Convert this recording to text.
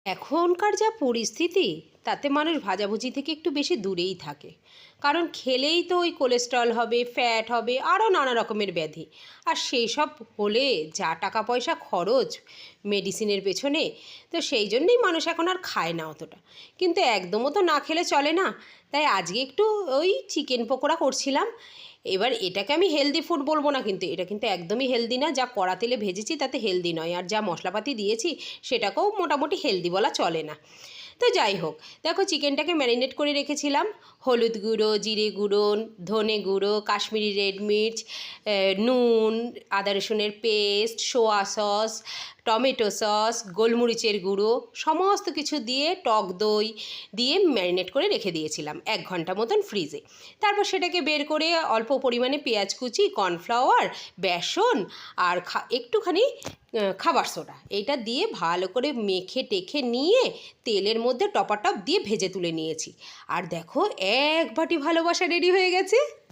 এখনকার যা পরিস্থিতি তাতে মানুষ ভাজাভুজি থেকে একটু বেশি দূরেই থাকে। কারণ খেলেই তো ওই কোলেস্ট্রল হবে, ফ্যাট হবে, আরও নানা রকমের ব্যাধি। আর সেই সব হলে যা টাকা পয়সা খরচ মেডিসিনের পেছনে, তো সেই জন্যেই মানুষ এখন আর খায় না অতটা। কিন্তু একদমও তো না খেলে চলে না। তাই আজকে একটু ওই চিকেন পকোড়া করছিলাম। এবার এটাকে আমি হেলদি ফুড বলবো না, কিন্তু এটা কিন্তু একদমই হেলদি না। যা কড়া তেলে ভেজেছি তাতে হেলদি নয়, আর যা মশলাপাতি দিয়েছি সেটাকেও মোটামুটি হেলদি বলা চলে না। তো যাই হোক, দেখো চিকেনটাকে ম্যারিনেট করে রেখেছিলাম। হলুদ গুঁড়ো, জিরে গুঁড়ো, ধনে গুঁড়ো, কাশ্মীরি রেড মির্চ, নুন, আদা রসুনের paste, soya sauce, tomato sauce, গোলমরিচের গুঁড়ো, সমস্ত কিছু দিয়ে টক দই দিয়ে ম্যারিনেট করে রেখে দিয়েছিলাম 1 ঘন্টা মতন ফ্রিজে। তারপর সেটাকে বের করে অল্প পরিমাণে পেঁয়াজ কুচি, কর্নফ্লাওয়ার, বেসন আর একটুখানি খাবার সোডা, এইটা দিয়ে ভালো করে মেখে টেখে নিয়ে তেলের মধ্যে টপাটপ দিয়ে ভেজে তুলে নিয়েছি। আর দেখো, এক বাটি ভালোবাসা রেডি হয়ে গেছে।